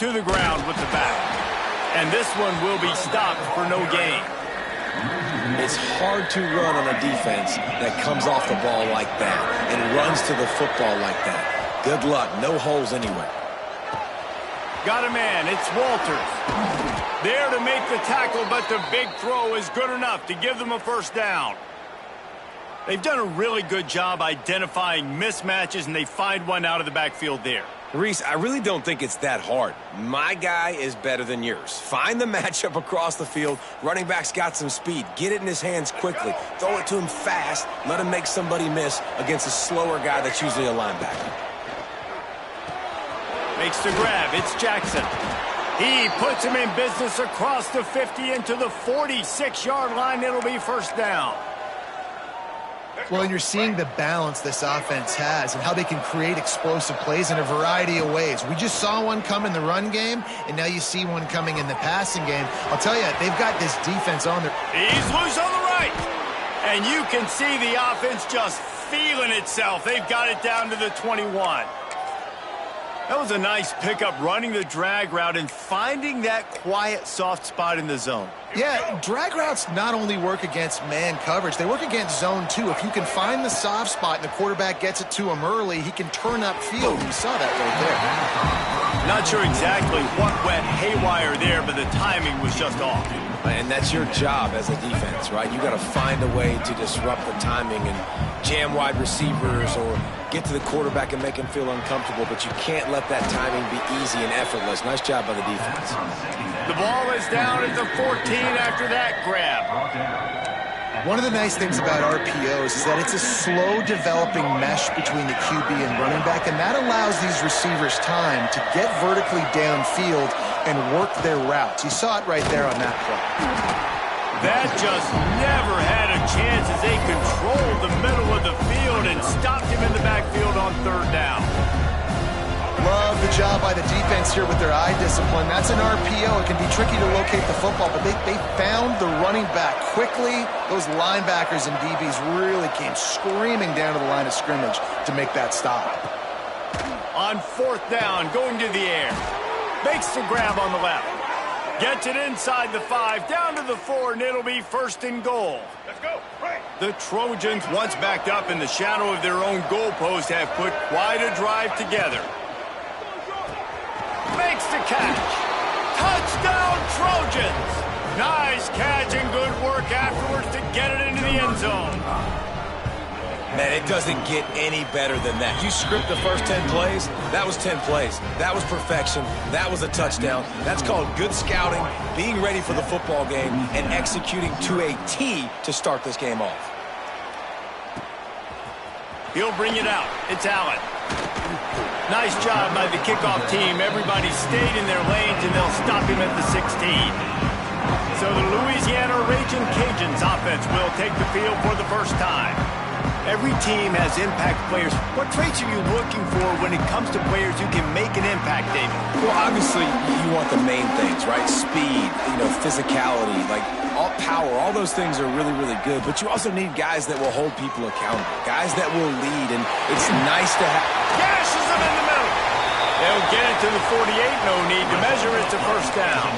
to the ground with the back. And this one will be stopped for no gain. It's hard to run on a defense that comes off the ball like that and runs to the football like that. Good luck. No holes anywhere. Got a man. It's Walters. There to make the tackle, but the big throw is good enough to give them a first down. They've done a really good job identifying mismatches, and they find one out of the backfield there. Reese, I really don't think it's that hard. My guy is better than yours. Find the matchup across the field. Running back's got some speed. Get it in his hands quickly. Throw it to him fast. Let him make somebody miss against a slower guy that's usually a linebacker. Makes the grab. It's Jackson. He puts him in business across the 50 into the 46-yard line. It'll be first down. Well, and you're seeing the balance this offense has and how they can create explosive plays in a variety of ways. We just saw one come in the run game, and now you see one coming in the passing game. I'll tell you, they've got this defense on their... He's loose on the right. And you can see the offense just feeling itself. They've got it down to the 21. That was a nice pickup, running the drag route and finding that quiet, soft spot in the zone. Yeah, drag routes not only work against man coverage, they work against zone too. If you can find the soft spot and the quarterback gets it to him early, he can turn up field. You saw that right there. Not sure exactly what went haywire there, but the timing was just off. And that's your job as a defense, right? You got to find a way to disrupt the timing and jam wide receivers or get to the quarterback and make him feel uncomfortable, but you can't let that timing be easy and effortless. Nice job by the defense. The ball is down at the 14 after that grab. One of the nice things about RPOs is that it's a slow developing mesh between the QB and running back, and that allows these receivers time to get vertically downfield and work their routes. You saw it right there on that play. That just never had a chance as they controlled the middle of the field and stopped him in the backfield on third down. Love the job by the defense here with their eye discipline. That's an RPO. It can be tricky to locate the football, but they found the running back quickly. Those linebackers and DBs really came screaming down to the line of scrimmage to make that stop. On fourth down, going to the air. Makes the grab on the left. Gets it inside the 5, down to the 4, and it'll be first and goal. Let's go. Right. The Trojans, once backed up in the shadow of their own goalpost, have put quite a drive together. Makes the catch. Touchdown, Trojans. Nice catch and good work afterwards to get it into the end zone. Man, it doesn't get any better than that. You script the first 10 plays, that was 10 plays. That was perfection. That was a touchdown. That's called good scouting, being ready for the football game, and executing to a T to start this game off. He'll bring it out. It's Allen. Nice job by the kickoff team. Everybody stayed in their lanes, and they'll stop him at the 16. So the Louisiana Raging Cajuns offense will take the field for the first time. Every team has impact players. What traits are you looking for when it comes to players who can make an impact, David? Well, obviously, you want the main things, right? Speed, physicality, like all power. All those things are really, really good. But you also need guys that will hold people accountable, guys that will lead, and it's nice to have. Gashes them in the middle. They'll get it to the 48. No need to measure. It's a first down.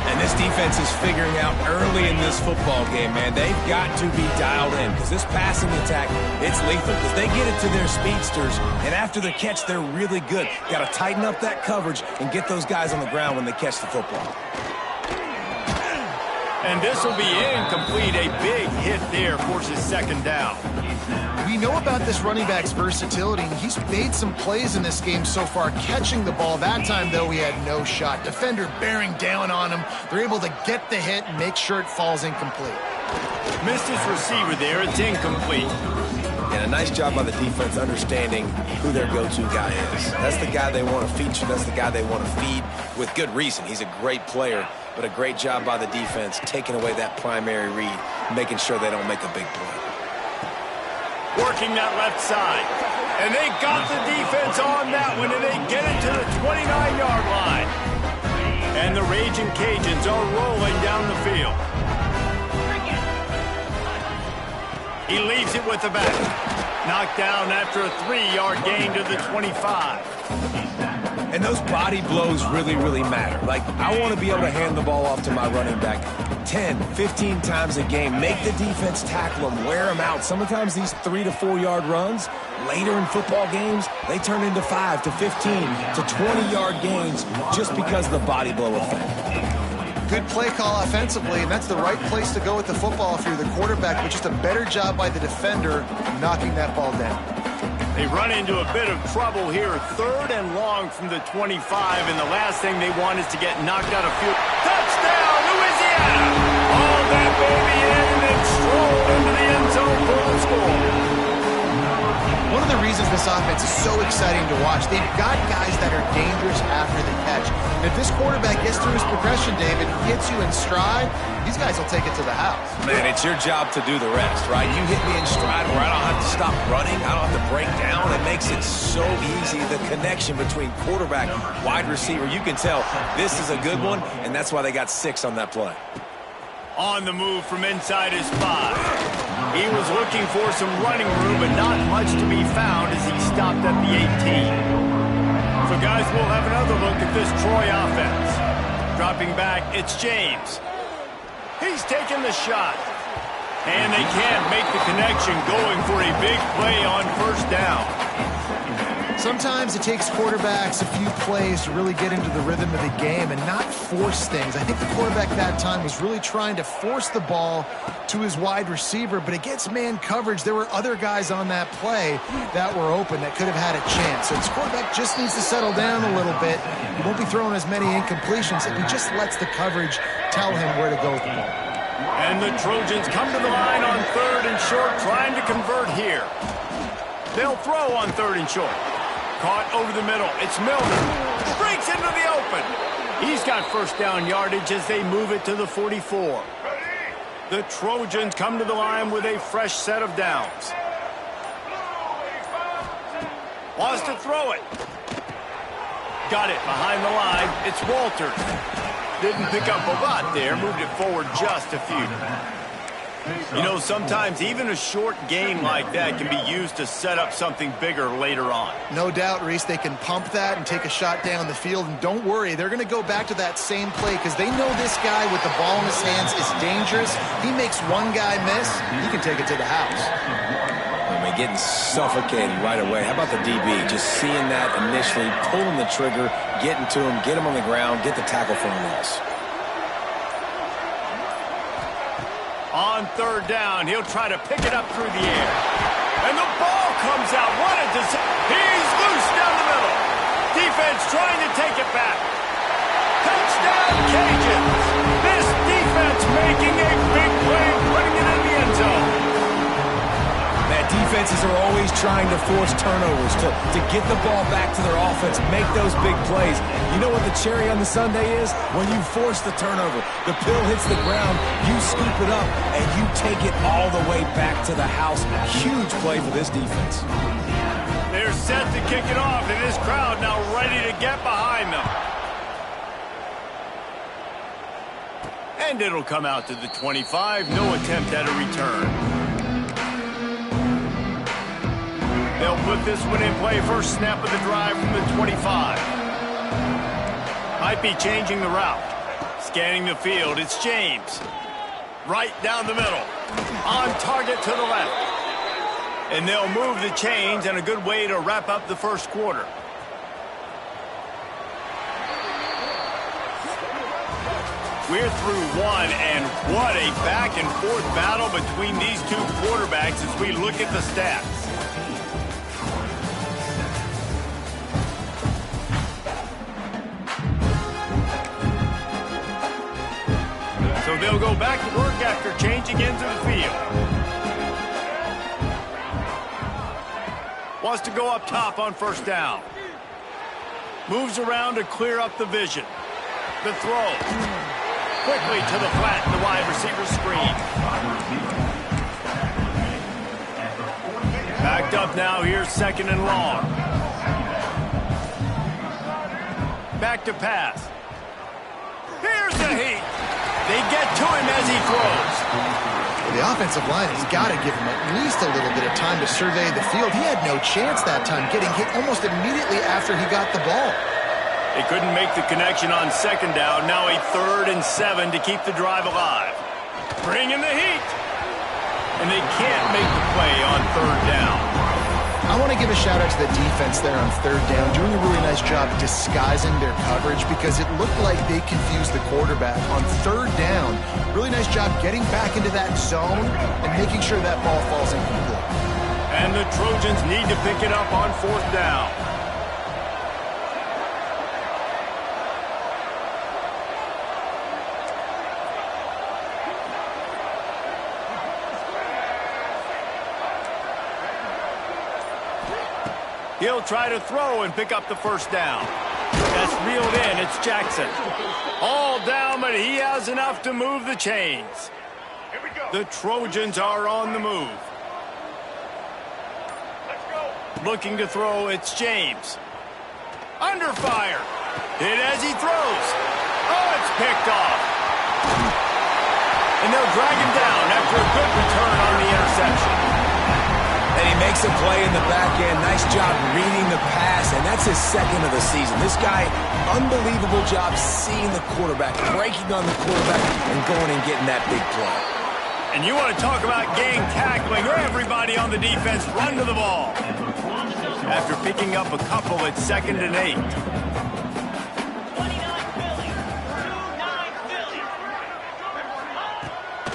And this defense is figuring out early in this football game, man, they've got to be dialed in because this passing attack, it's lethal because they get it to their speedsters, and after the catch, they're really good. Got to tighten up that coverage and get those guys on the ground when they catch the football. And this will be incomplete. A big hit there forces second down. We know about this running back's versatility, and he's made some plays in this game so far, catching the ball. That time, though, he had no shot. Defender bearing down on him. They're able to get the hit and make sure it falls incomplete. Missed his receiver there. It's incomplete. And a nice job by the defense understanding who their go-to guy is. That's the guy they want to feature. That's the guy they want to feed with good reason. He's a great player, but a great job by the defense taking away that primary read, making sure they don't make a big play. Working that left side. And they got the defense on that one, and they get it to the 29-yard line. And the Raging Cajuns are rolling down the field. He leaves it with the back. Knocked down after a 3-yard gain to the 25. And those body blows really, really matter. Like, I want to be able to hand the ball off to my running back 10, 15 times a game. Make the defense tackle them, wear them out. Sometimes these 3 to 4 yard runs, later in football games, they turn into 5 to 15 to 20-yard gains just because of the body blow effect. Good play call offensively, and that's the right place to go with the football if you're the quarterback, but just a better job by the defender knocking that ball down. They run into a bit of trouble here. 3rd and long from the 25, and the last thing they want is to get knocked out of field. Touchdown, Louisiana! All that baby in and then stroll into the end zone for the score. One of the reasons this offense is so exciting to watch, they've got guys that are dangerous after the catch. And if this quarterback gets through his progression, David, hits you in stride, these guys will take it to the house. Man, it's your job to do the rest, right? You hit me in stride where I don't have to stop running. I don't have to break down. It makes it so easy. The connection between quarterback, wide receiver, you can tell this is a good one, and that's why they got 6 on that play. On the move from inside his 5. He was looking for some running room, but not much to be found as he stopped at the 18. So, guys, we'll have another look at this Troy offense. Dropping back, it's James. He's taking the shot. And they can't make the connection, going for a big play on 1st down. Sometimes it takes quarterbacks a few plays to really get into the rhythm of the game and not force things. I think the quarterback that time was really trying to force the ball to his wide receiver, but against man coverage, there were other guys on that play that were open that could have had a chance. So this quarterback just needs to settle down a little bit. He won't be throwing as many incompletions if he just lets the coverage tell him where to go with the ball. And the Trojans come to the line on 3rd and short, trying to convert here. They'll throw on 3rd and short. Caught over the middle. It's Milner. Breaks into the open. He's got 1st down yardage as they move it to the 44. The Trojans come to the line with a fresh set of downs. Wants to throw it. Got it behind the line. It's Walters. Didn't pick up a lot there. Moved it forward just a few. You know, sometimes even a short gain like that can be used to set up something bigger later on. No doubt, Reese, they can pump that and take a shot down the field. And don't worry, they're going to go back to that same play because they know this guy with the ball in his hands is dangerous. He makes one guy miss, he can take it to the house. I mean, getting suffocated right away. How about the DB? Just seeing that initially, pulling the trigger, getting to him, get him on the ground, get the tackle for a loss. On 3rd down, he'll try to pick it up through the air. And the ball comes out. What a he's loose down the middle. Defense trying to take it back. Touchdown, Cajuns. This defense making a big play, putting it in the end zone. Man, defenses are always trying to force turnovers to get the ball back to their offense, make those big plays. You know what the cherry on the sundae is? When you force the turnover, the pill hits the ground, you scoop it up, and you take it all the way back to the house. Huge play for this defense. They're set to kick it off, and this crowd now ready to get behind them. And it'll come out to the 25. No attempt at a return. They'll put this one in play. First snap of the drive from the 25. Might be changing the route. Scanning the field. It's James. Right down the middle. On target to the left. And they'll move the chains, and a good way to wrap up the 1st quarter. We're through 1, and what a back-and-forth battle between these 2 quarterbacks as we look at the stats. So they'll go back to work after changing into the field. Wants to go up top on 1st down. Moves around to clear up the vision. The throw. Quickly to the flat, the wide receiver screen. Backed up now, here's 2nd and long. Back to pass. Here's the heat. They get to him as he throws. The offensive line has got to give him at least a little bit of time to survey the field. He had no chance that time, getting hit almost immediately after he got the ball. They couldn't make the connection on second down. Now a 3rd and 7 to keep the drive alive. Bring in the heat. And they can't make the play on 3rd down. I want to give a shout out to the defense there on 3rd down, doing a really nice job disguising their coverage because it looked like they confused the quarterback on 3rd down. Really nice job getting back into that zone and making sure that ball falls incomplete. And the Trojans need to pick it up on 4th down. He'll try to throw and pick up the 1st down. That's reeled in. It's Jackson. All down, but he has enough to move the chains. Here we go. The Trojans are on the move. Let's go. Looking to throw, it's James. Under fire. Hit as he throws. Oh, it's picked off. And they'll drag him down after a good return on the interception. And he makes a play in the back end. Nice job reading the pass, and that's his 2nd of the season. This guy, unbelievable job seeing the quarterback, breaking on the quarterback, and going and getting that big play. And you want to talk about gang tackling. Everybody on the defense run to the ball. After picking up a couple, it's 2nd and 8.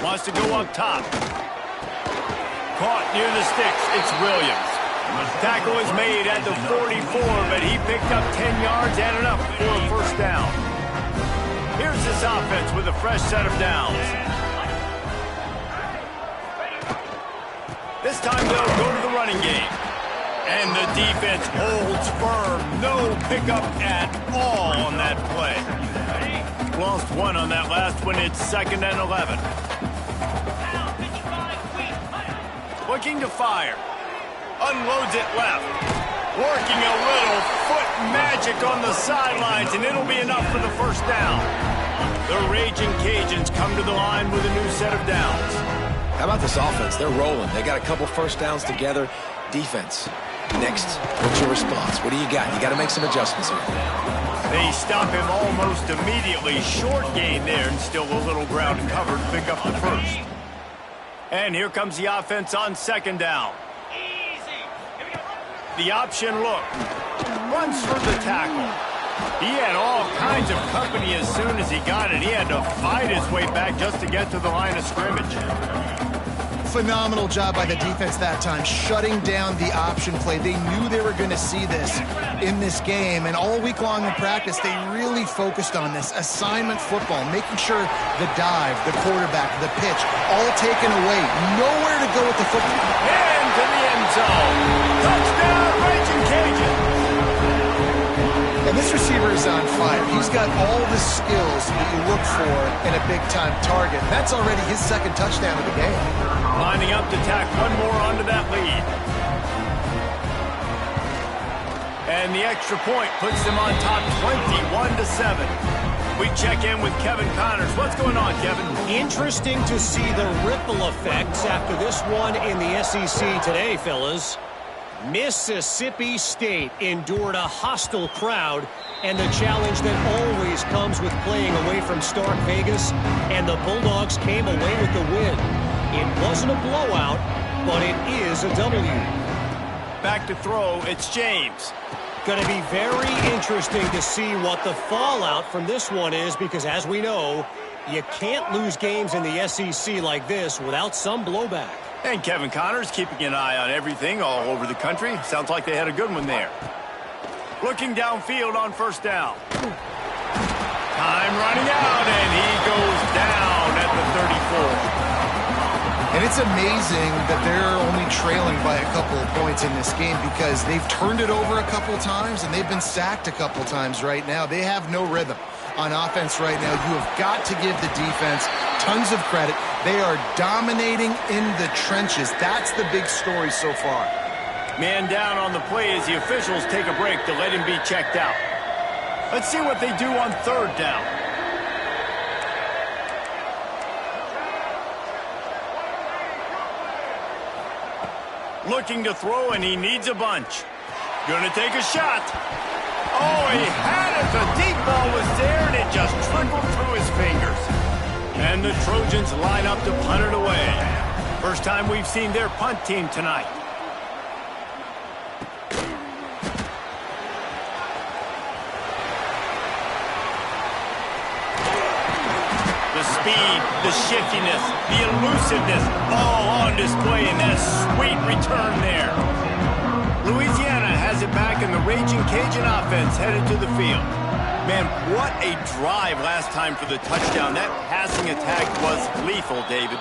Wants to go up top. Caught near the sticks. It's Williams. Tackle is made at the 44, but he picked up 10 yards and enough for a 1st down. Here's this offense with a fresh set of downs. This time they'll go to the running game. And the defense holds firm. No pickup at all on that play. Lost 1 on that last one. It's 2nd and 11. Looking to fire. Unloads it left. Working a little foot magic on the sidelines, and it'll be enough for the 1st down. The Raging Cajuns come to the line with a new set of downs. How about this offense? They're rolling. They got a couple 1st downs together. Defense. Next, what's your response? What do you got? You got to make some adjustments here. They stop him almost immediately. Short gain there, and still a little ground covered to pick up the 1st. And here comes the offense on 2nd down. The option look. Runs for the tackle. He had all kinds of company as soon as he got it. He had to fight his way back just to get to the line of scrimmage. Phenomenal job by the defense that time, shutting down the option play. They knew they were going to see this in this game, and all week long in practice, they really focused on this assignment football, making sure the dive, the quarterback, the pitch, all taken away. Nowhere to go with the football. Into the end zone. Touchdown, Raging Cajun. And this receiver is on fire. He's got all the skills that you look for in a big-time target. That's already his 2nd touchdown of the game. Lining up to tack 1 more onto that lead. And the extra point puts them on top 21-7. We check in with Kevin Connors. What's going on, Kevin? Interesting to see the ripple effects after this one in the SEC today, fellas. Mississippi State endured a hostile crowd and the challenge that always comes with playing away from Stark Vegas, and the Bulldogs came away with the win. It wasn't a blowout, but it is a W. Back to throw, it's James. Going to be very interesting to see what the fallout from this one is, because as we know, you can't lose games in the SEC like this without some blowback. And Kevin Connors keeping an eye on everything all over the country. Sounds like they had a good one there. Looking downfield on 1st down. Time running out, and he goes down at the 34. And it's amazing that they're only trailing by a couple of points in this game because they've turned it over a couple times and they've been sacked a couple times right now. They have no rhythm on offense right now. You have got to give the defense tons of credit. They are dominating in the trenches. That's the big story so far. Man down on the play as the officials take a break to let him be checked out. Let's see what they do on 3rd down. Looking to throw, and he needs a bunch. Gonna take a shot. Oh, he had it. The deep ball was there, and it just trickled through his fingers. And the Trojans line up to punt it away. First time we've seen their punt team tonight. The speed, the shiftiness, the elusiveness, all on display in that sweet return there. Louisiana has it back in the Raging Cajun offense headed to the field. Man, what a drive last time for the touchdown. That passing attack was lethal, David.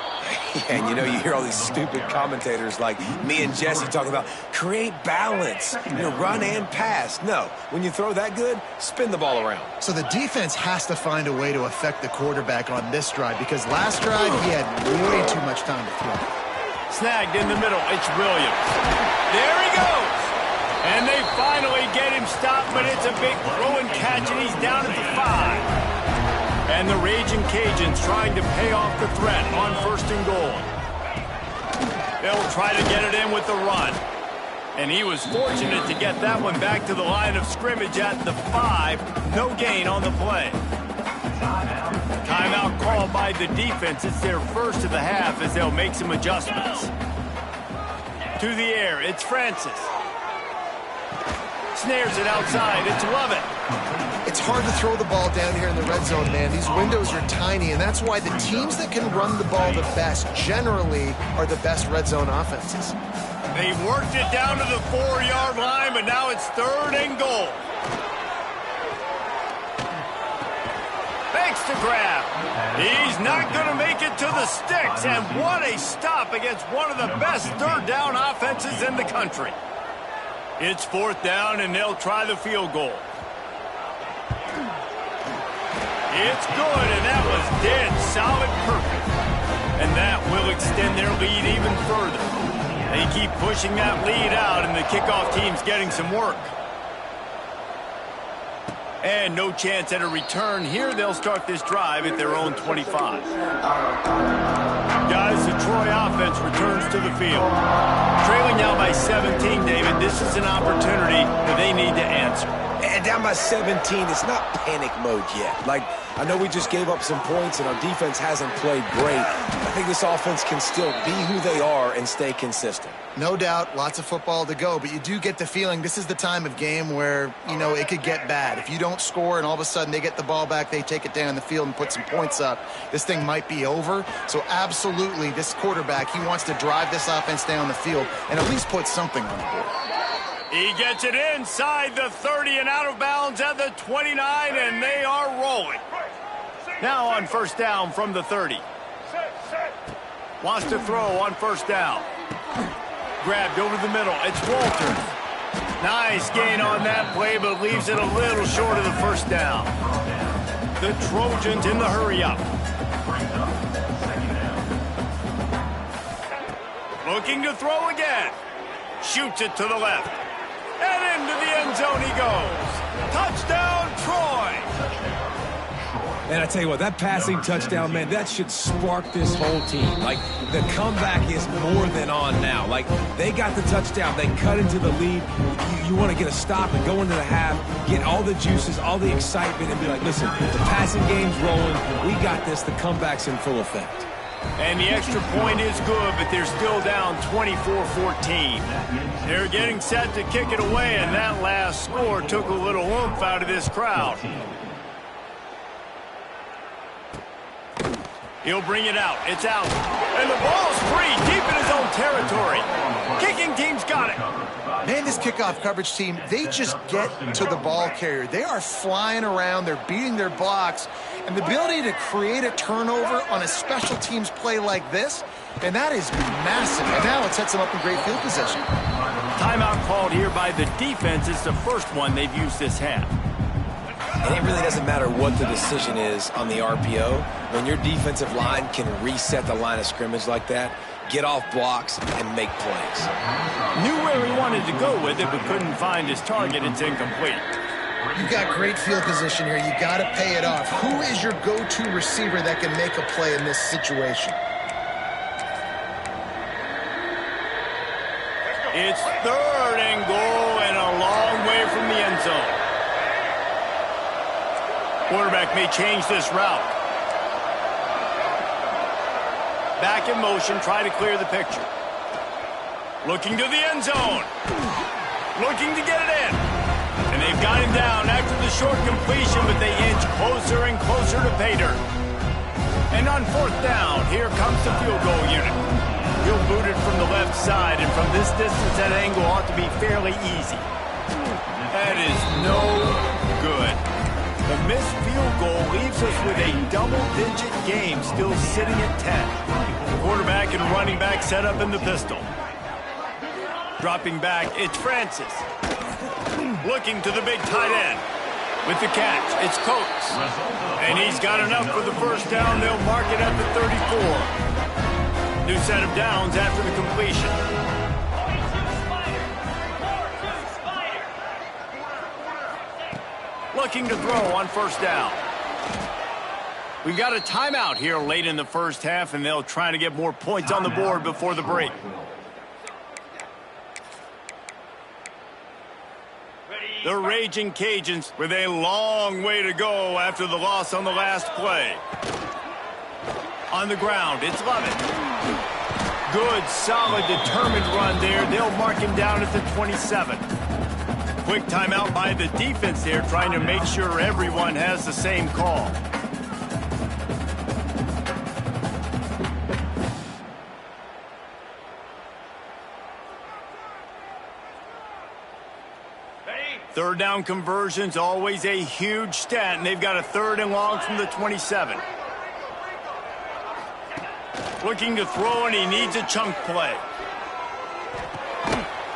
Yeah, and you know, you hear all these stupid commentators like me and Jesse talking about create balance, run and pass. No, when you throw that good, spin the ball around. So the defense has to find a way to affect the quarterback on this drive because last drive he had way too much time to throw. Snagged in the middle, it's Williams. There he goes. And they finally get him stopped, but it's a big throw and catch, and he's down at the 5. And the Raging Cajuns trying to pay off the threat on 1st and goal. They'll try to get it in with the run. And he was fortunate to get that one back to the line of scrimmage at the 5. No gain on the play. Timeout called by the defense. It's their first of the half as they'll make some adjustments. To the air, it's Francis. Snares it outside. It's Lovett. It's hard to throw the ball down here in the red zone, man. These windows are tiny, and that's why the teams that can run the ball the best generally are the best red zone offenses. They've worked it down to the 4-yard line, but now it's 3rd and goal. Thanks to Grab. He's not going to make it to the sticks, and what a stop against one of the best 3rd down offenses in the country. It's 4th down, and they'll try the field goal. It's good, and that was dead solid perfect. And that will extend their lead even further. They keep pushing that lead out, and the kickoff team's getting some work. And no chance at a return here. They'll start this drive at their own 25. Guys, the Troy offense returns to the field. Trailing now by 17, David. This is an opportunity that they need to answer. And down by 17, it's not panic mode yet. I know we just gave up some points and our defense hasn't played great. I think this offense can still be who they are and stay consistent. No doubt, lots of football to go, but you do get the feeling this is the time of game where, it could get bad. If you don't score and all of a sudden they get the ball back, they take it down the field and put some points up, this thing might be over. So absolutely, this quarterback, he wants to drive this offense down the field and at least put something on the board. He gets it inside the 30 and out of bounds at the 29, and they are rolling. Now on 1st down from the 30. Wants to throw on 1st down. Grabbed over the middle. It's Walters. Nice gain on that play, but leaves it a little short of the 1st down. The Trojans in the hurry-up. Looking to throw again. Shoots it to the left. And into the end zone he goes. Touchdown, Troy! And I tell you what, that passing touchdown, man, that should spark this whole team. The comeback is more than on now. They got the touchdown. They cut into the lead. You want to get a stop and go into the half, get all the juices, all the excitement, and be like, listen, the passing game's rolling. We got this. The comeback's in full effect. And the extra point is good, but they're still down 24-14. They're getting set to kick it away, and that last score took a little oomph out of this crowd. He'll bring it out. It's out. And the ball's free, deep in his own territory. Kicking team's got it. Man, this kickoff coverage team, they just get to the ball carrier. They are flying around. They're beating their blocks. And the ability to create a turnover on a special teams play like this, and that is massive. And now it sets them up in great field position. Timeout called here by the defense. It's the first one they've used this half. And it really doesn't matter what the decision is on the RPO. When your defensive line can reset the line of scrimmage like that, get off blocks, and make plays. Knew where he wanted to go with it, but couldn't find his target. It's incomplete. You've got great field position here. You got to pay it off. Who is your go-to receiver that can make a play in this situation? It's 3rd and goal and a long way from the end zone. Quarterback may change this route. Back in motion, try to clear the picture. Looking to the end zone. Looking to get it in. And they've got him down after the short completion, but they inch closer and closer to pay dirt. And on fourth down, here comes the field goal unit. He'll boot it from the left side, and from this distance, that angle ought to be fairly easy. That is no good. The missed field goal leaves us with a double-digit game still sitting at 10. Quarterback and running back set up in the pistol. Dropping back, it's Francis. Looking to the big tight end. With the catch, it's Coates. And he's got enough for the first down. They'll mark it at the 34. New set of downs after the completion. Looking to throw on first down. We've got a timeout here late in the first half, and they'll try to get more points on the board before the break. The Raging Cajuns with a long way to go after the loss on the last play. On the ground, it's Lovett. Good, solid, determined run there. They'll mark him down at the 27. Quick timeout by the defense there, trying to make sure everyone has the same call. Third down conversions, always a huge stat, and they've got a third and long from the 27. Looking to throw, and he needs a chunk play.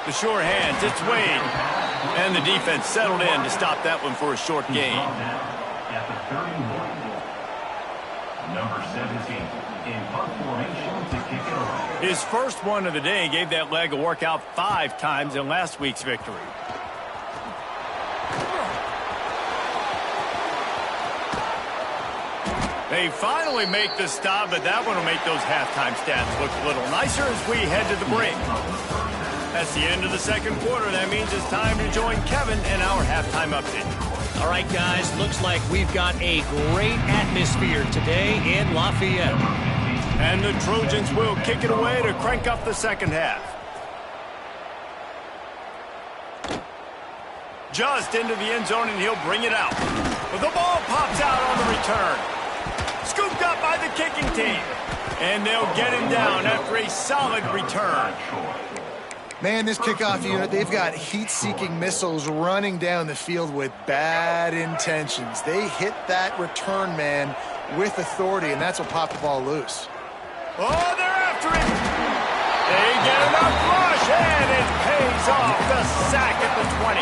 The sure hands, it's Wade. And the defense settled in to stop that one for a short gain. At the 31. Number 17 in punt formation to kick it away. His first one of the day gave that leg a workout 5 times in last week's victory. They finally make the stop, but that one will make those halftime stats look a little nicer as we head to the break. That's the end of the second quarter. That means it's time to join Kevin in our halftime update. All right, guys, looks like we've got a great atmosphere today in Lafayette. And the Trojans will kick it away to crank up the second half. Just into the end zone, and he'll bring it out. But the ball pops out on the return. Scooped up by the kicking team. And they'll get him down after a solid return. Man, this kickoff unit, they've got heat-seeking missiles running down the field with bad intentions. They hit that return man with authority, and that's what popped the ball loose. Oh, they're after him. They get enough rush, and it pays off. The sack at the 20.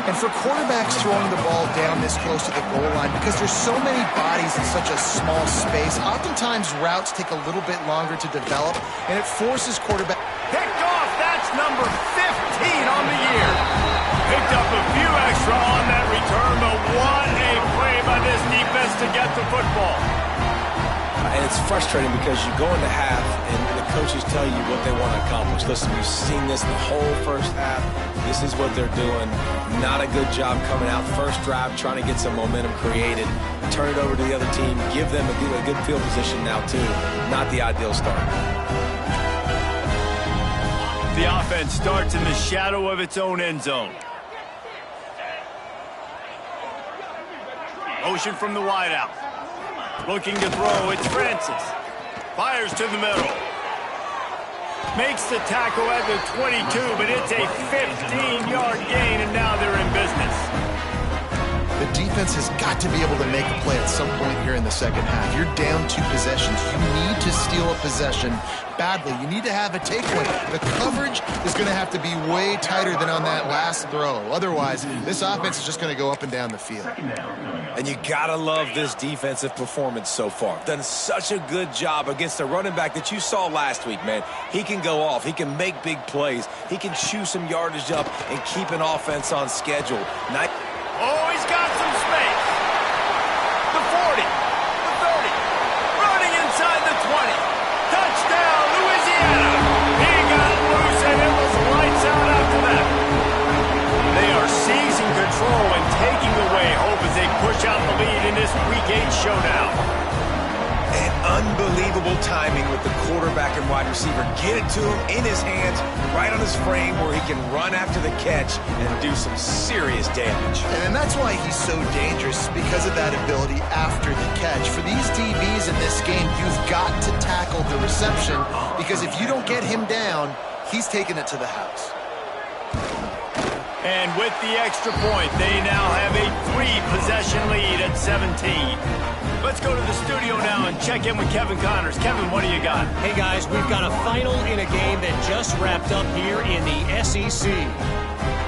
And for quarterbacks throwing the ball down this close to the goal line, because there's so many bodies in such a small space, oftentimes routes take a little bit longer to develop, and it forces quarterback. Picked off, that's number 15 on the year. Picked up a few extra on that return, but what a play by this defense to get the football. And it's frustrating because you go into half and the coaches tell you what they want to accomplish. Listen, we've seen this the whole first half. This is what they're doing. Not a good job coming out first drive, trying to get some momentum created. Turn it over to the other team. Give them a good field position now, too. Not the ideal start. The offense starts in the shadow of its own end zone. Motion from the wideout. Looking to throw, it's Francis. Fires to the middle. Makes the tackle at the 22, but it's a 15-yard gain, and now they're in business. The defense has got to be able to make a play at some point here in the second half. You're down 2 possessions. You need to steal a possession badly. You need to have a takeaway. The coverage is going to have to be way tighter than on that last throw. Otherwise, this offense is just going to go up and down the field. And you gotta love this defensive performance so far. Done such a good job against the running back that you saw last week, man. He can go off. He can make big plays. He can chew some yardage up and keep an offense on schedule. Oh, he's got some space. The 40, the 30, running inside the 20. Touchdown, Louisiana. He got loose, and it was lights out after that. They are seizing control and taking away hope as they push out the lead gate showdown. And unbelievable timing with the quarterback and wide receiver. Get it to him in his hands, right on his frame where he can run after the catch and do some serious damage. And that's why he's so dangerous, because of that ability after the catch. For these DBs in this game, you've got to tackle the reception, because if you don't get him down, he's taking it to the house. And with the extra point, they now have a 3-possession lead at 17. Let's go to the studio now and check in with Kevin Connors. Kevin, what do you got? Hey, guys, we've got a final in a game that just wrapped up here in the SEC.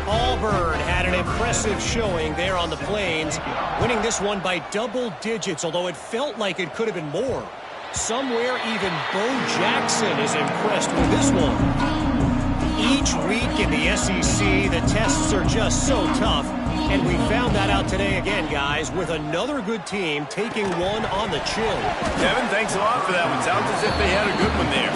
Auburn had an impressive showing there on the Plains, winning this one by double digits, although it felt like it could have been more. Somewhere even Bo Jackson is impressed with this one. Each week in the SEC, the tests are just so tough, and we found that out today again, guys, with another good team taking one on the chin. Kevin, thanks a lot for that one. Sounds as if they had a good one there.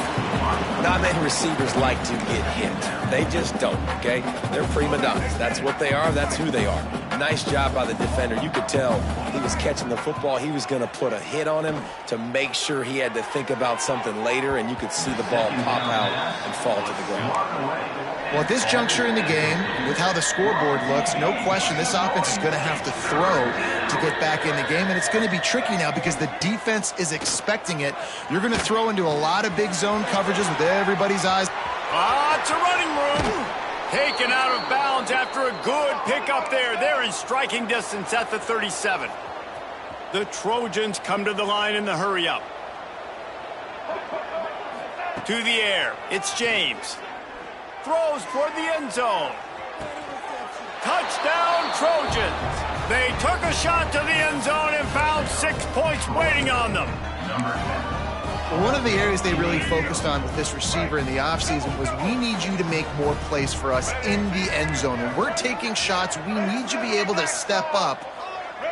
Not many receivers like to get hit. They just don't, okay? They're prima donnas. That's what they are. That's who they are. Nice job by the defender. You could tell he was catching the football. He was going to put a hit on him to make sure he had to think about something later, and you could see the ball pop out and fall to the ground. Well, at this juncture in the game, with how the scoreboard looks, no question this offense is going to have to throw to get back in the game, and it's going to be tricky now because the defense is expecting it. You're going to throw into a lot of big zone coverages with everybody's eyes. It's a running room. Taken out of bounds after a good pickup there. They're in striking distance at the 37. The Trojans come to the line in the hurry-up. To the air. It's James. Throws toward the end zone. Touchdown, Trojans. They took a shot to the end zone and found 6 points waiting on them. Well, one of the areas they really focused on with this receiver in the offseason was we need you to make more plays for us in the end zone. When we're taking shots, we need you to be able to step up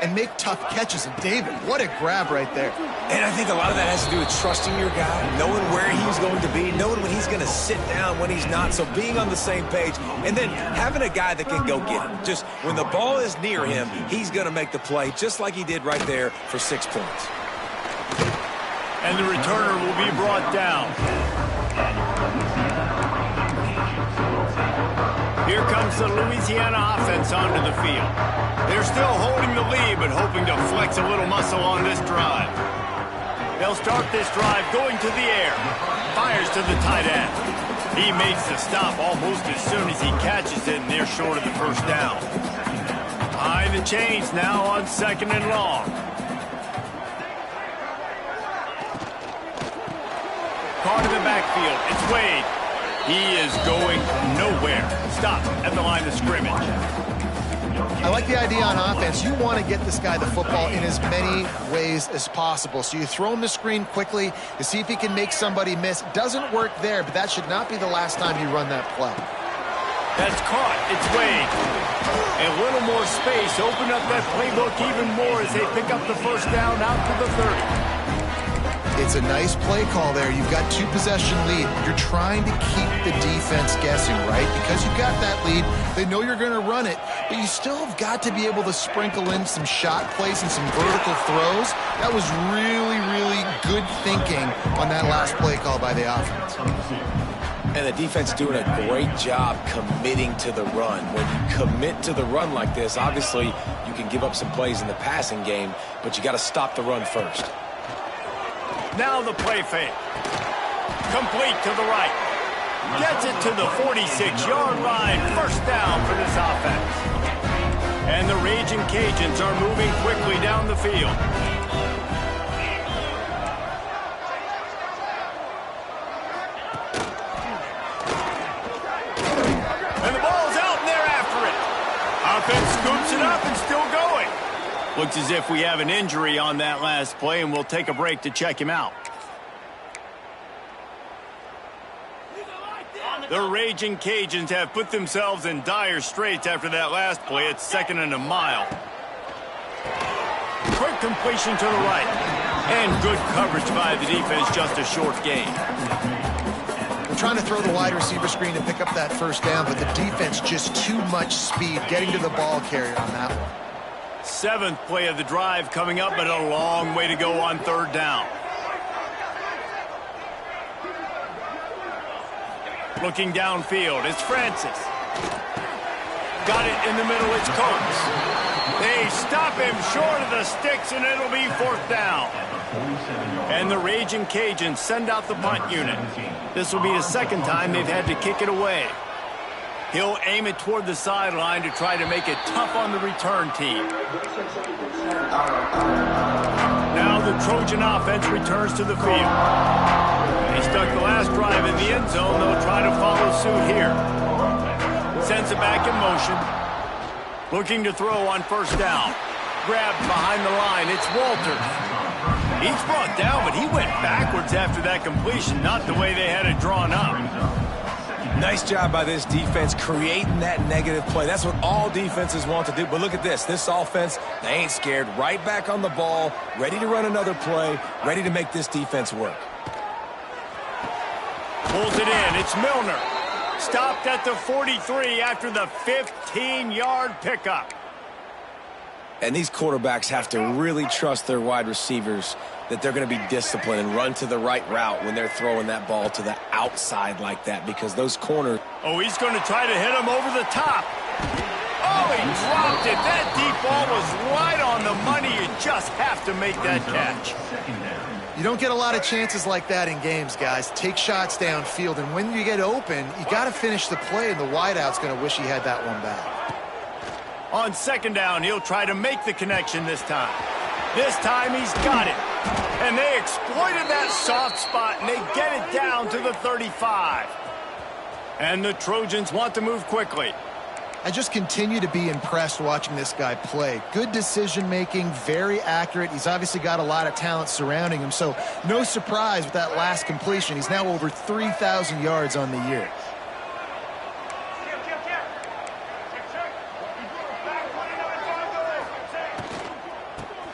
and make tough catches. And David, what a grab right there. And I think a lot of that has to do with trusting your guy, knowing where he's going to be, knowing when he's going to sit down, when he's not, so being on the same page, and then having a guy that can go get him. Just when the ball is near him, he's going to make the play, just like he did right there for 6 points. And the returner will be brought down. Here comes the Louisiana offense onto the field. They're still holding the lead, but hoping to flex a little muscle on this drive. They'll start this drive going to the air. Fires to the tight end. He makes the stop almost as soon as he catches it, and they're short of the first down. Behind the chains now on 2nd and long. Caught in the backfield. It's Wade. He is going nowhere. Stop at the line of scrimmage. I like the idea on offense. You want to get this guy the football in as many ways as possible. So you throw him the screen quickly to see if he can make somebody miss. Doesn't work there, but that should not be the last time you run that play. That's caught. It's Wade. A little more space. Open up that playbook even more as they pick up the first down out to the 30. It's a nice play call there. You've got 2-possession lead. You're trying to keep the defense guessing, right? Because you've got that lead, they know you're going to run it, but you still have got to be able to sprinkle in some shot plays and some vertical throws. That was really, really good thinking on that last play call by the offense. And the defense doing a great job committing to the run. When you commit to the run like this, obviously you can give up some plays in the passing game, but you got to stop the run first. Now the play fake. Complete to the right. Gets it to the 46-yard line. First down for this offense. And the Raging Cajuns are moving quickly down the field. And the ball's out and they're after it. Offense scoops it up and still going. Looks as if we have an injury on that last play, and we'll take a break to check him out. The Raging Cajuns have put themselves in dire straits after that last play. It's 2nd and a mile. Quick completion to the right. And good coverage by the defense, just a short gain. We're trying to throw the wide receiver screen to pick up that first down, but the defense just too much speed getting to the ball carrier on that one. 7th play of the drive coming up, but a long way to go on 3rd down. Looking downfield, it's Francis. Got it in the middle, it's Coates. They stop him short of the sticks, and it'll be 4th down. And the Raging Cajuns send out the punt unit. This will be the 2nd time they've had to kick it away. He'll aim it toward the sideline to try to make it tough on the return team. Now the Trojan offense returns to the field. They stuck the last drive in the end zone. They'll try to follow suit here. Sends it back in motion. Looking to throw on 1st down. Grabbed behind the line. It's Walters. He's brought down, but he went backwards after that completion, not the way they had it drawn up. Nice job by this defense creating that negative play. That's what all defenses want to do. But look at this. This offense, they ain't scared. Right back on the ball, ready to run another play, ready to make this defense work. Pulls it in. It's Milner. Stopped at the 43 after the 15-yard pickup. And these quarterbacks have to really trust their wide receivers that they're going to be disciplined and run to the right route when they're throwing that ball to the outside like that, because those corners... Oh, he's going to try to hit him over the top. Oh, he dropped it. That deep ball was right on the money. You just have to make that catch. You don't get a lot of chances like that in games, guys. Take shots downfield, and when you get open, you got to finish the play, and the wideout's going to wish he had that one back. On 2nd down, he'll try to make the connection this time. This time, he's got it. And they exploited that soft spot, and they get it down to the 35. And the Trojans want to move quickly. I just continue to be impressed watching this guy play. Good decision-making, very accurate. He's obviously got a lot of talent surrounding him, so no surprise with that last completion. He's now over 3,000 yards on the year.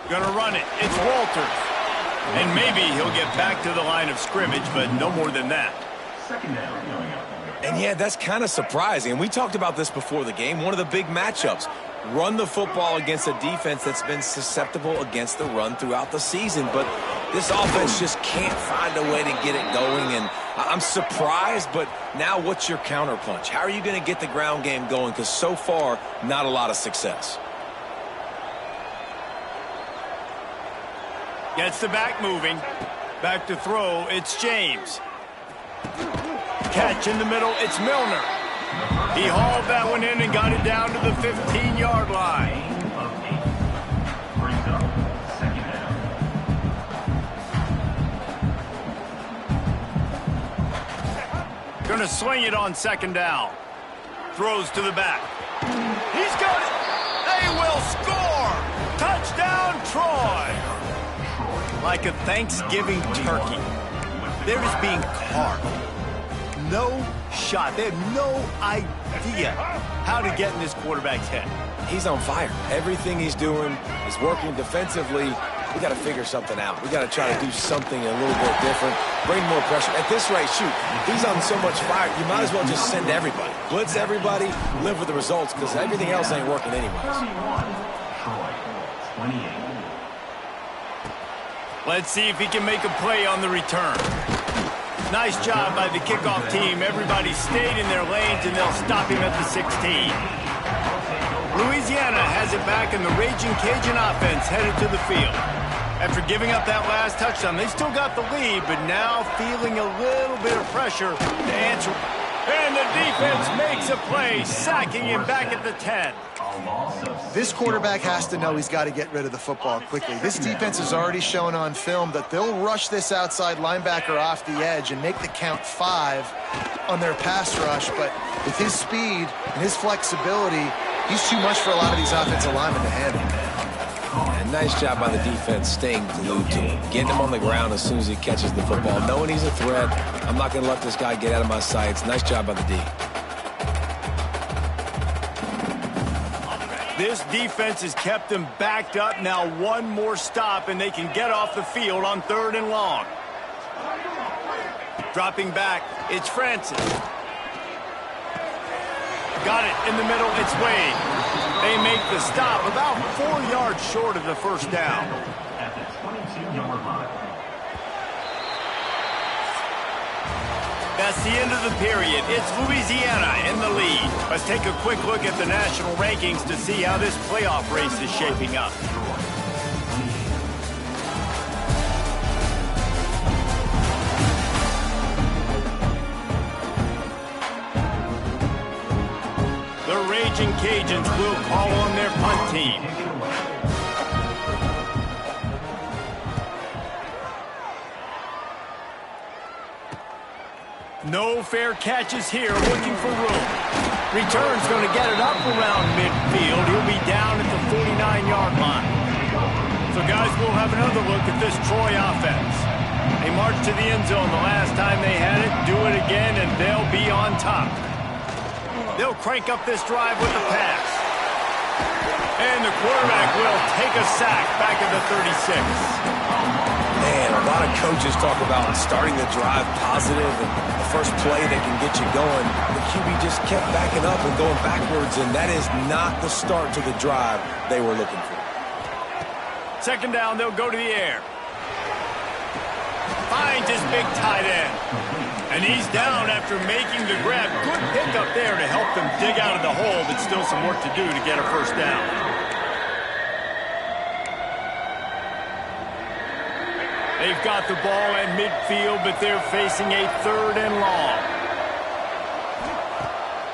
Gonna run it. It's Walters. And maybe he'll get back to the line of scrimmage, but no more than that. 2nd down going up. And yeah, that's kind of surprising. And we talked about this before the game. One of the big matchups. Run the football against a defense that's been susceptible against the run throughout the season. But this offense just can't find a way to get it going. And I'm surprised, but now what's your counterpunch? How are you going to get the ground game going? Because so far, not a lot of success. Gets the back moving. Back to throw, it's James. Catch in the middle, it's Milner. He hauled that one in and got it down to the 15-yard line. Brings up 2nd down. Gonna swing it on 2nd down. Throws to the back. He's got it. They will score. Touchdown, Troy. Like a Thanksgiving turkey. They're just being carved. No shot. They have no idea how to get in this quarterback's head. He's on fire. Everything he's doing is working defensively. We got to figure something out. We got to try to do something a little bit different. Bring more pressure. At this rate, shoot, he's on so much fire, you might as well just send everybody. Blitz everybody, live with the results, because everything else ain't working anyways. 31, Troy, 28. Let's see if he can make a play on the return. Nice job by the kickoff team. Everybody stayed in their lanes, and they'll stop him at the 16. Louisiana has it back, and the Raging Cajun offense headed to the field. After giving up that last touchdown, they still got the lead, but now feeling a little bit of pressure to answer. And the defense makes a play, sacking him back at the 10. This quarterback has to know he's got to get rid of the football quickly. This defense has already shown on film that they'll rush this outside linebacker off the edge and make the count 5 on their pass rush. But with his speed and his flexibility, he's too much for a lot of these offensive linemen to handle. And nice job by the defense staying glued to him, getting him on the ground as soon as he catches the football, knowing he's a threat. I'm not going to let this guy get out of my sights. Nice job by the D. This defense has kept them backed up. Now one more stop, and they can get off the field on 3rd and long. Dropping back, it's Francis. Got it in the middle, it's Wade. They make the stop about 4 yards short of the first down. At the 22-yard line. That's the end of the period. It's Louisiana in the lead. Let's take a quick look at the national rankings to see how this playoff race is shaping up. The Raging Cajuns will call on their punt team. No fair catches here, looking for room. Return's going to get it up around midfield. He'll be down at the 49-yard line. So, guys, we'll have another look at this Troy offense. They marched to the end zone the last time they had it, do it again, and they'll be on top. They'll crank up this drive with the pass. And the quarterback will take a sack back at the 36. Man, a lot of coaches talk about starting the drive positive and the first play that can get you going. The QB just kept backing up and going backwards, and that is not the start to the drive they were looking for. Second down, they'll go to the air. Finds his big tight end. And he's down after making the grab. Good pickup there to help them dig out of the hole, but still some work to do to get a first down. They've got the ball at midfield, but they're facing a 3rd and long.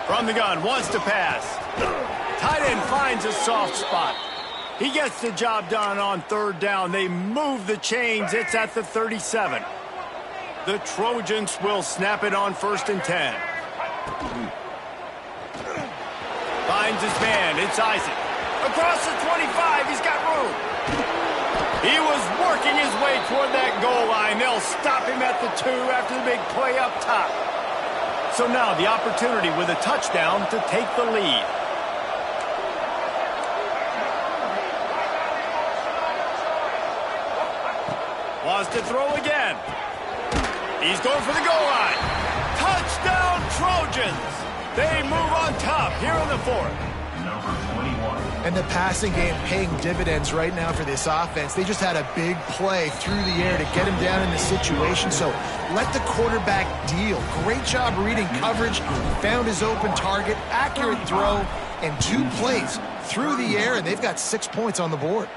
From the gun, wants to pass. Tight end finds a soft spot. He gets the job done on 3rd down. They move the chains. It's at the 37. The Trojans will snap it on 1st and 10. Finds his man. It's Isaac. Across the 25. He's got room. He was working his way toward that goal line. They'll stop him at the 2 after the big play up top. So now the opportunity with a touchdown to take the lead. Wants to throw again. He's going for the goal line. Touchdown, Trojans. They move on top here in the 4th. Number 21. And the passing game paying dividends right now for this offense. They just had a big play through the air to get him down in the situation. So let the quarterback deal. Great job reading coverage. Found his open target. Accurate throw. And 2 plays through the air, and they've got 6 points on the board.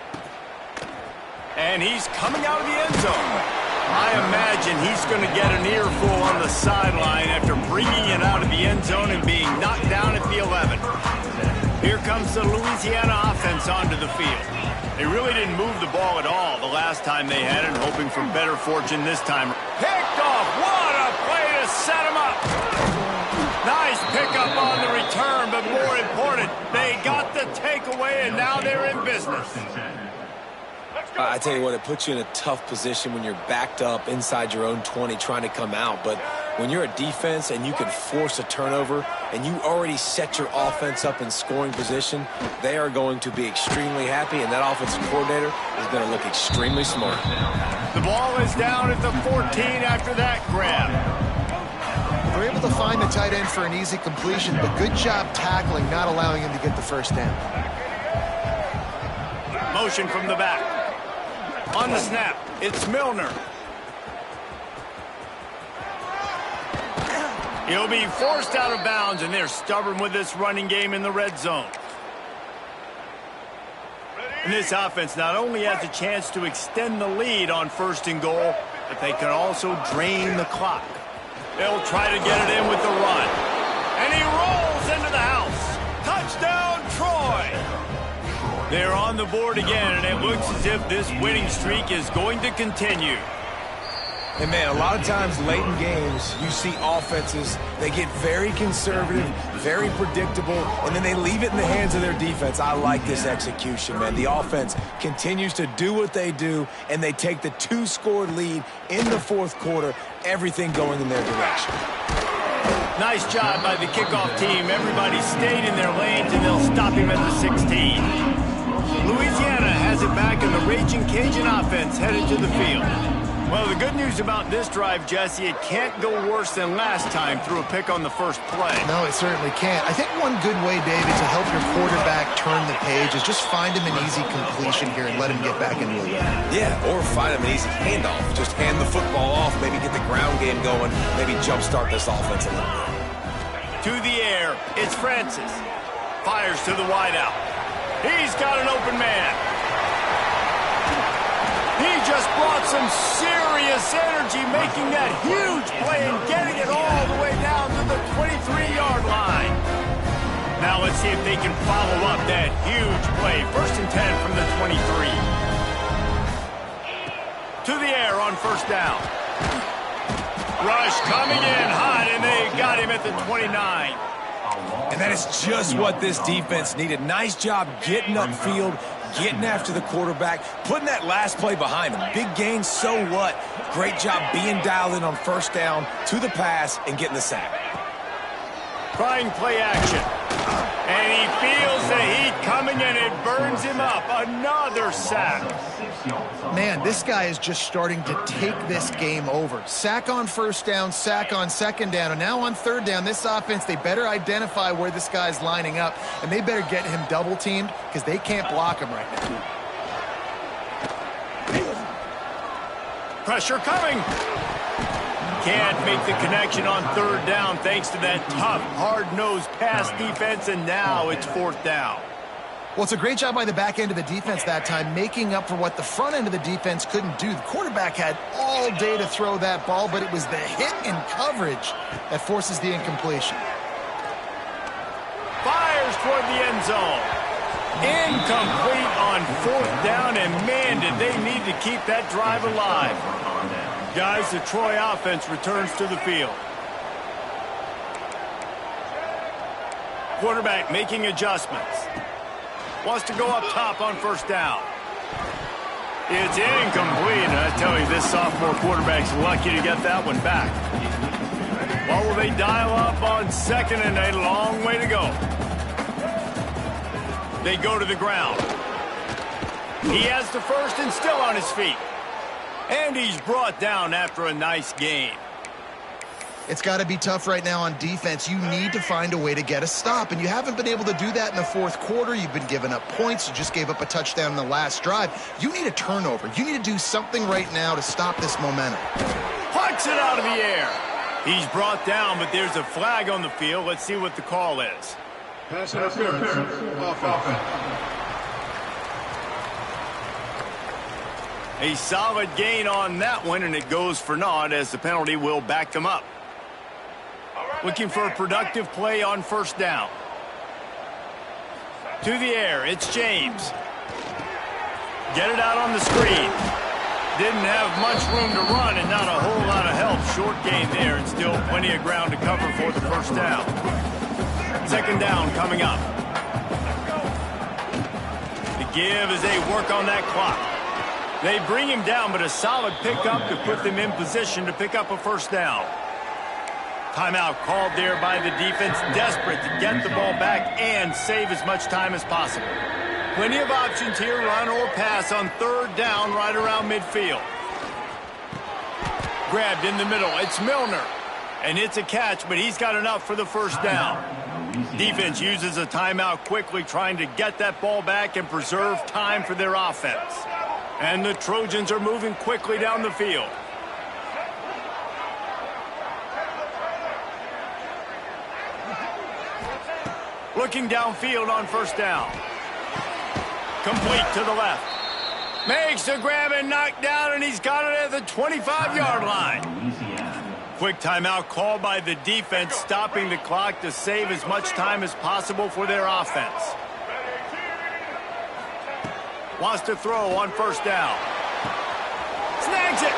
And he's coming out of the end zone. I imagine he's going to get an earful on the sideline after bringing it out of the end zone and being knocked down at the 11. Here comes the Louisiana offense onto the field. They really didn't move the ball at all the last time they had it, hoping for better fortune this time. Picked off. What a play to set him up. Nice pickup on the return, but more important, they got the takeaway, and now they're in business. I tell you what, it puts you in a tough position when you're backed up inside your own 20 trying to come out. But when you're a defense and you can force a turnover and you already set your offense up in scoring position, they are going to be extremely happy, and that offensive coordinator is going to look extremely smart. The ball is down at the 14 after that grab. They're able to find the tight end for an easy completion, but good job tackling, not allowing him to get the first down. Motion from the back. On the snap, it's Milner. He'll be forced out of bounds, and they're stubborn with this running game in the red zone. And this offense not only has a chance to extend the lead on 1st and goal, but they can also drain the clock. They'll try to get it in with the run. And he rolls into the house. Touchdown, Troy! They're on the board again, and it looks as if this winning streak is going to continue. And, man, a lot of times late in games, you see offenses, they get very conservative, very predictable, and then they leave it in the hands of their defense. I like this execution, man. The offense continues to do what they do, and they take the 2-score lead in the 4th quarter, everything going in their direction. Nice job by the kickoff team. Everybody stayed in their lanes, and they'll stop him at the 16. Louisiana has it back, and the Raging Cajun offense headed to the field. Well, the good news about this drive, Jesse, it can't go worse than last time through a pick on the first play. No, it certainly can't. I think one good way, David, to help your quarterback turn the page is just find him an easy completion here and let him get back into it. Yeah, or find him an easy handoff. Just hand the football off, maybe get the ground game going, maybe jumpstart this offense a little bit. To the air, it's Francis. Fires to the wideout. He's got an open man. He just brought some serious energy, making that huge play and getting it all the way down to the 23-yard line. Now let's see if they can follow up that huge play. 1st and 10 from the 23. To the air on 1st down. Rush coming in hot, and they got him at the 29. And that is just what this defense needed. Nice job getting upfield, getting after the quarterback, putting that last play behind him. Big gain, so what? Great job being dialed in on 1st down to the pass and getting the sack. Trying play action. And he feels the heat coming, and it burns him up. Another sack. Man, this guy is just starting to take this game over. Sack on 1st down, sack on 2nd down, and now on 3rd down, this offense, they better identify where this guy's lining up, and they better get him double-teamed because they can't block him right now. Pressure coming. Can't make the connection on 3rd down thanks to that tough, hard-nosed pass defense, and now it's 4th down. Well, it's a great job by the back end of the defense that time, making up for what the front end of the defense couldn't do. The quarterback had all day to throw that ball, but it was the hit in coverage that forces the incompletion. Fires toward the end zone. Incomplete on 4th down, and man, did they need to keep that drive alive. Guys, the Troy offense returns to the field. Quarterback making adjustments. Wants to go up top on 1st down. It's incomplete, and I tell you, this sophomore quarterback's lucky to get that one back. What will they dial up on 2nd, and a long way to go. They go to the ground. He has the 1st and still on his feet. And he's brought down after a nice gain. It's got to be tough right now on defense. You need to find a way to get a stop, and you haven't been able to do that in the 4th quarter. You've been giving up points. You just gave up a touchdown in the last drive. You need a turnover. You need to do something right now to stop this momentum. Pucks it out of the air. He's brought down, but there's a flag on the field. Let's see what the call is. Pass interference. Offense. A solid gain on that one, and it goes for naught as the penalty will back them up. Looking for a productive play on 1st down. To the air, it's James. Get it out on the screen. Didn't have much room to run and not a whole lot of help. Short gain there, and still plenty of ground to cover for the 1st down. 2nd down coming up. The give as they work on that clock. They bring him down, but a solid pickup to put them in position to pick up a 1st down. Timeout called there by the defense, desperate to get the ball back and save as much time as possible. Plenty of options here, run or pass on 3rd down right around midfield. Grabbed in the middle, it's Milner. And it's a catch, but he's got enough for the 1st down. Defense uses a timeout quickly, trying to get that ball back and preserve time for their offense. And the Trojans are moving quickly down the field. Looking downfield on 1st down. Complete to the left. Makes the grab and knock down, and he's got it at the 25-yard line. Quick timeout called by the defense, stopping the clock to save as much time as possible for their offense. Wants to throw on 1st down. Snags it.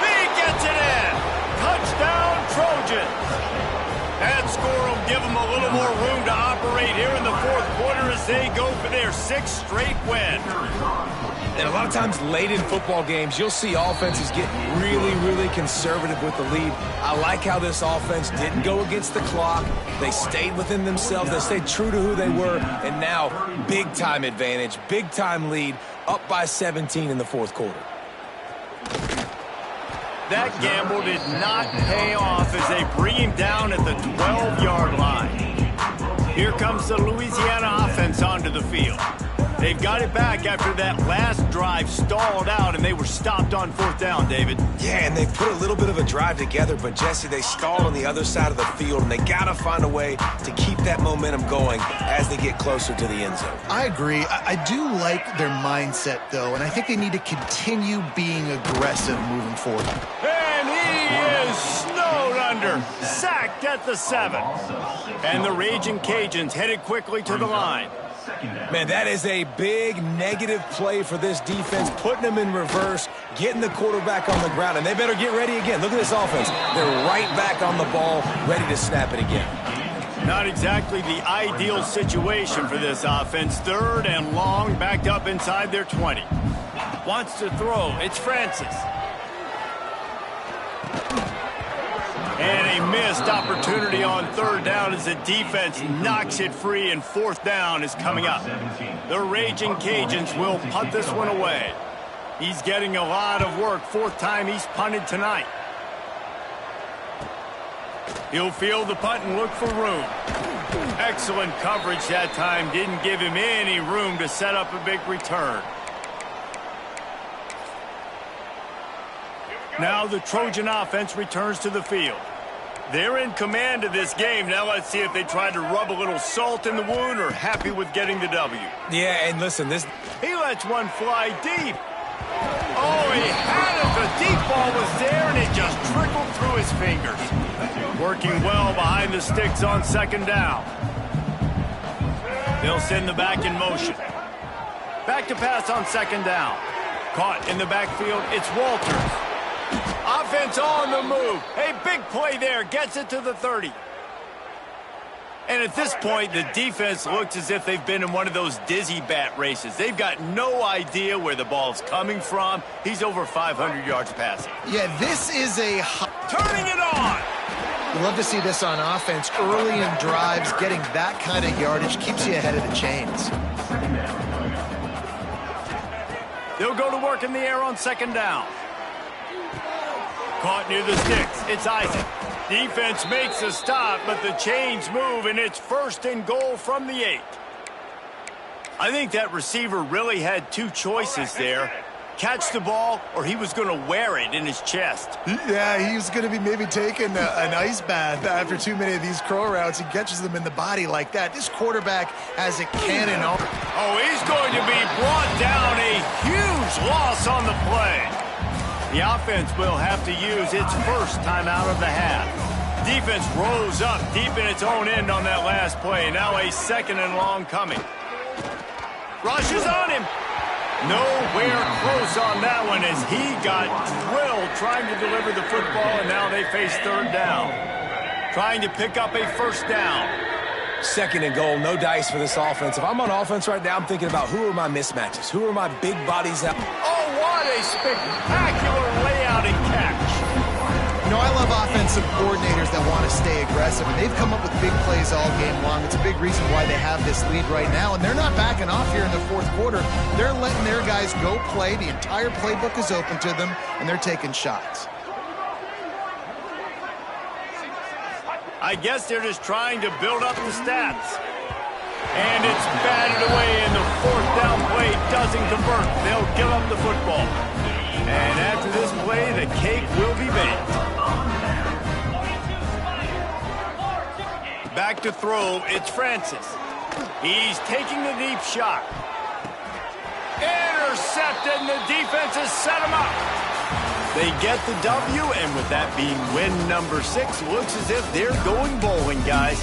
He gets it in. Touchdown, Trojans. That score will give them a little more room to operate here in the 4th quarter as they go for their 6th straight win. And a lot of times late in football games, you'll see offenses get really, really conservative with the lead. I like how this offense didn't go against the clock. They stayed within themselves. They stayed true to who they were. And now, big-time advantage, big-time lead, up by 17 in the 4th quarter. That gamble did not pay off as they bring him down at the 12-yard line. Here comes the Louisiana offense onto the field. They've got it back after that last drive stalled out, and they were stopped on 4th down, David. Yeah, and they put a little bit of a drive together, but, Jesse, they stalled on the other side of the field, and they got to find a way to keep that momentum going as they get closer to the end zone. I agree. I do like their mindset, though, and I think they need to continue being aggressive moving forward. And he is snowed under, sacked at the 7. And the Raging Cajuns headed quickly to the line. Man, that is a big negative play for this defense, putting them in reverse, getting the quarterback on the ground, and they better get ready again. Look at this offense. They're right back on the ball, ready to snap it again. Not exactly the ideal situation for this offense. 3rd and long, backed up inside their 20. Wants to throw. It's Francis. And a missed opportunity on 3rd down as the defense knocks it free, and 4th down is coming up. The Raging Cajuns will punt this one away. He's getting a lot of work. 4th time he's punted tonight. He'll field the punt and look for room. Excellent coverage that time. Didn't give him any room to set up a big return. Now the Trojan offense returns to the field. They're in command of this game. Now let's see if they try to rub a little salt in the wound or happy with getting the W. Yeah, and listen, He lets one fly deep. Oh, he had it. The deep ball was there, and it just trickled through his fingers. Working well behind the sticks on 2nd down. They'll send the back in motion. Back to pass on 2nd down. Caught in the backfield, it's Walters. Offense on the move. A big play there. Gets it to the 30. And at this point, the defense looks as if they've been in one of those dizzy bat races. They've got no idea where the ball's coming from. He's over 500 yards passing. Yeah, this is a... Turning it on. You love to see this on offense. Early in drives, getting that kind of yardage keeps you ahead of the chains. They'll go to work in the air on 2nd down. Caught near the sticks. It's Isaac. Defense makes a stop, but the chains move, and it's 1st and goal from the 8. I think that receiver really had 2 choices there. Catch the ball, or he was going to wear it in his chest. Yeah, he was going to be maybe taking an ice bath after too many of these crow routes. He catches them in the body like that. This quarterback has a cannon. Oh, he's going to be brought down. A huge loss on the play. The offense will have to use its 1st timeout of the half. Defense rose up deep in its own end on that last play. Now a 2nd and long coming. Rushes on him. Nowhere close on that one as he got drilled trying to deliver the football, and now they face 3rd down. Trying to pick up a 1st down. 2nd and goal, no dice for this offense. If I'm on offense right now, I'm thinking about who are my mismatches? Who are my big bodies out? Oh, what a spectacular layout and catch. You know, I love offensive coordinators that want to stay aggressive, and they've come up with big plays all game long. It's a big reason why they have this lead right now, and they're not backing off here in the 4th quarter. They're letting their guys go play. The entire playbook is open to them, and they're taking shots. I guess they're just trying to build up the stats. And it's batted away, and the 4th down play doesn't convert. They'll give up the football. And after this play, the cake will be baked. Back to throw, it's Francis. He's taking the deep shot. Intercepted, and the defense has set him up. They get the W, and with that being win number 6, looks as if they're going bowling, guys.